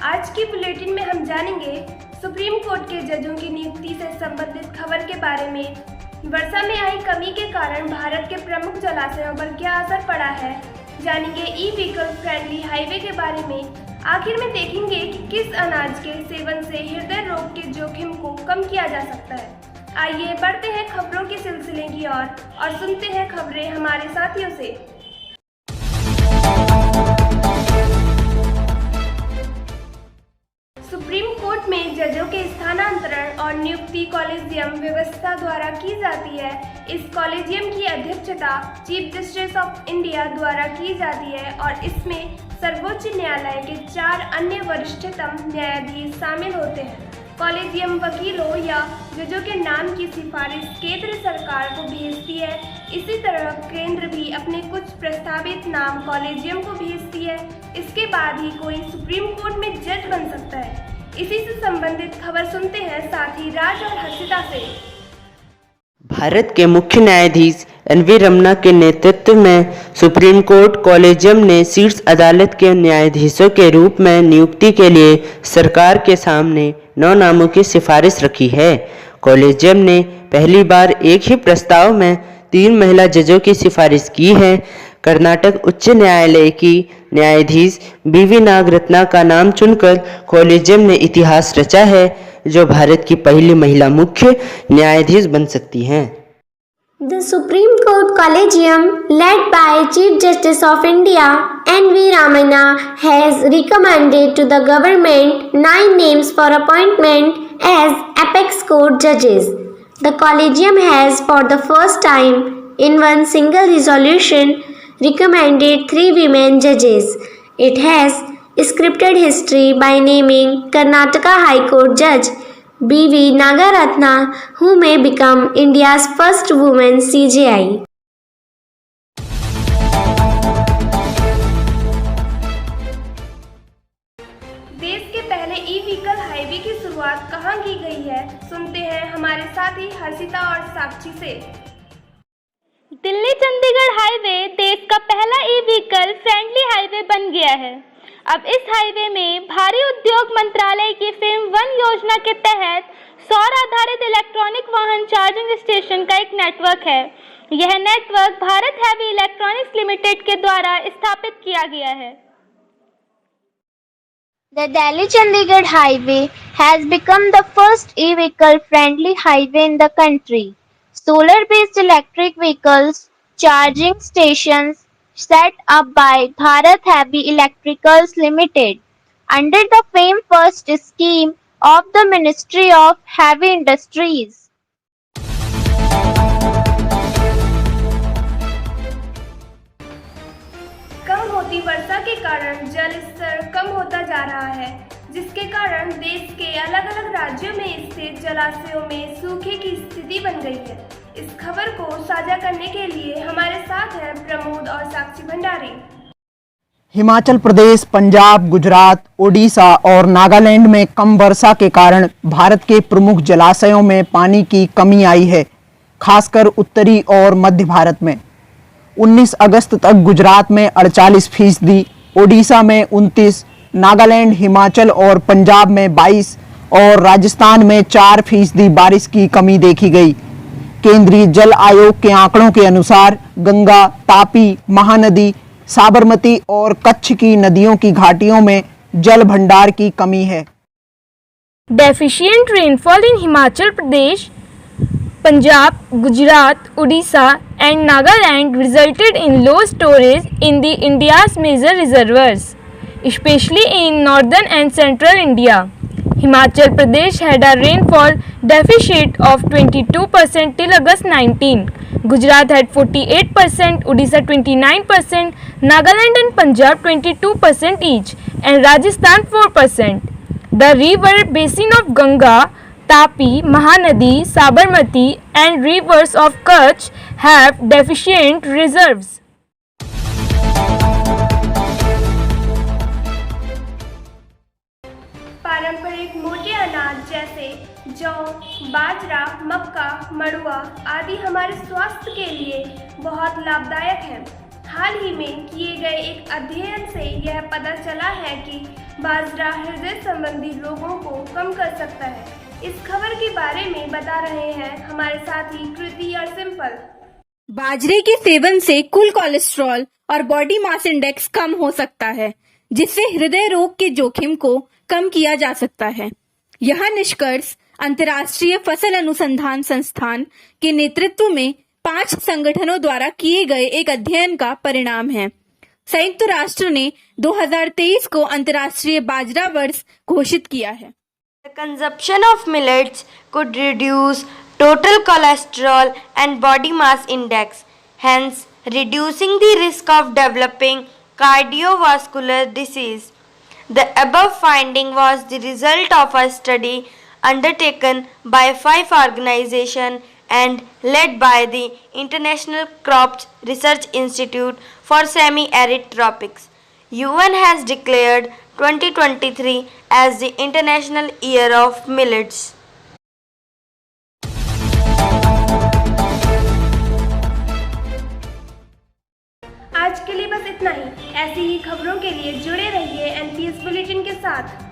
आज की बुलेटिन में हम जानेंगे सुप्रीम कोर्ट के जजों की नियुक्ति से संबंधित खबर के बारे में। वर्षा में आई कमी के कारण भारत के प्रमुख जलाशयों पर क्या असर पड़ा है, जानेंगे ई व्हीकल फ्रेंडली हाईवे के बारे में। आखिर में देखेंगे कि किस अनाज के सेवन से हृदय रोग के जोखिम को कम किया जा सकता है। आइए बढ़ते हैं खबरों के सिलसिले की ओर और सुनते हैं खबरें हमारे साथियों से। सुप्रीम कोर्ट में जजों के स्थानांतरण और नियुक्ति कॉलेजियम व्यवस्था द्वारा की जाती है। इस कॉलेजियम की अध्यक्षता चीफ जस्टिस ऑफ इंडिया द्वारा की जाती है और इसमें सर्वोच्च न्यायालय के 4 अन्य वरिष्ठतम न्यायाधीश शामिल होते हैं। कॉलेजियम वकीलों या जजों के नाम की सिफारिश केंद्र सरकार को भेजती है। इसी तरह केंद्र भी अपने कुछ प्रस्तावित नाम कॉलेजियम को भेजती है। इसके बाद ही कोई सुप्रीम कोर्ट में जज बन सकता है। इसी से संबंधित खबर सुनते हैं साथी राज और हर्षिता से। भारत के मुख्य न्यायाधीश एन.वी. रमन्ना के नेतृत्व में सुप्रीम कोर्ट कॉलेजियम ने शीर्ष अदालत के न्यायाधीशों के रूप में नियुक्ति के लिए सरकार के सामने 9 नामों की सिफारिश रखी है। कॉलेजियम ने पहली बार एक ही प्रस्ताव में 3 महिला जजों की सिफारिश की है। कर्नाटक उच्च न्यायालय की न्यायाधीश बी.वी. नागरत्ना का नाम चुनकर कॉलेजियम ने इतिहास रचा है, जो भारत की पहली महिला मुख्य न्यायाधीश बन सकती हैं। The Supreme Court Collegium, led by Chief Justice of India N.V. Ramana, has recommended to the government 9 names for appointment as apex court judges. The Collegium has, for the first time in one single resolution, recommended 3 women judges. It has scripted history by naming Karnataka High Court Judge B.V. Nagaratna, who may become India's first woman CJI. देश के पहले e vehicle highway की शुरुआत कहां की गई है, सुनते हैं हमारे साथी हर्षिता और साक्षी से। दिल्ली चंडीगढ़ हाईवे देश का पहला ई व्हीकल फ्रेंडली हाईवे बन गया है। अब इस हाईवे में भारी उद्योग मंत्रालय की FAME 1 योजना के तहत सौर आधारित इलेक्ट्रॉनिक वाहन चार्जिंग स्टेशन का एक नेटवर्क है। यह network Bharat heavy electronics limited के द्वारा स्थापित किया गया है। The Delhi-Chandigarh highway has become the first e-vehicle friendly highway in the country. Solar-based electric vehicles charging stations set up by Bharat Heavy Electricals Limited under the FAME First scheme of the Ministry of Heavy Industries. कम होती वर्षा के कारण जल स्तर कम होता जा रहा है, जिसके कारण देश के अलग अलग राज्यों में स्थित जलाशयों में सूखे की स्थिति बन गई है। इस खबर को साझा करने के लिए हमारे साथ हैं प्रमोद और साक्षी भंडारी। हिमाचल प्रदेश, पंजाब, गुजरात, ओडिशा और नागालैंड में कम वर्षा के कारण भारत के प्रमुख जलाशयों में पानी की कमी आई है, खासकर उत्तरी और मध्य भारत में। 19 अगस्त तक गुजरात में 48%, ओडिशा में 29%, नागालैंड, हिमाचल और पंजाब में 22% और राजस्थान में 4% बारिश की कमी देखी गई। केंद्रीय जल आयोग के आंकड़ों के अनुसार गंगा, तापी, महानदी, साबरमती और कच्छ की नदियों की घाटियों में जल भंडार की कमी है। Deficient rainfall in Himachal Pradesh, Punjab, Gujarat, Odisha and Nagaland resulted in low storage in the India's major reservoirs, especially in northern and central India. Himachal Pradesh had a rainfall deficit of 22% till August 19. Gujarat had 48%, Odisha 29%, Nagaland and Punjab 22% each, and Rajasthan 4%. The river basin of Ganga, Tapi, Mahanadi, Sabarmati and rivers of Kutch have deficient reserves. पारंपरिक मोटे अनाज जैसे जौ, बाजरा, मक्का, मड़ुआ आदि हमारे स्वास्थ्य के लिए बहुत लाभदायक हैं। हाल ही में किए गए एक अध्ययन से यह पता चला है कि बाजरा हृदय संबंधी रोगों को कम कर सकता है। इस खबर के बारे में बता रहे हैं हमारे साथी कृति और सिंपल। बाजरे के सेवन से कुल कोलेस्ट्रॉल और बॉडी मास इंडेक्स कम हो सकता है, जिससे हृदय रोग के जोखिम को कम किया जा सकता है। यह निष्कर्ष अंतर्राष्ट्रीय फसल अनुसंधान संस्थान के नेतृत्व में 5 संगठनों द्वारा किए गए एक अध्ययन का परिणाम है। संयुक्त राष्ट्र ने 2023 को अंतर्राष्ट्रीय बाजरा वर्ष घोषित किया है। The consumption of millets could reduce total cholesterol and body mass index, hence reducing the risk of developing cardiovascular disease. The above finding was the result of a study undertaken by 5 organizations and led by the International Crops Research Institute for Semi-Arid Tropics. UN has declared 2023 as the International Year of Millets. आज के लिए बस इतना ही। ऐसी ही खबरों के लिए जुड़े रहिए एनपीएस बुलेटिन के साथ।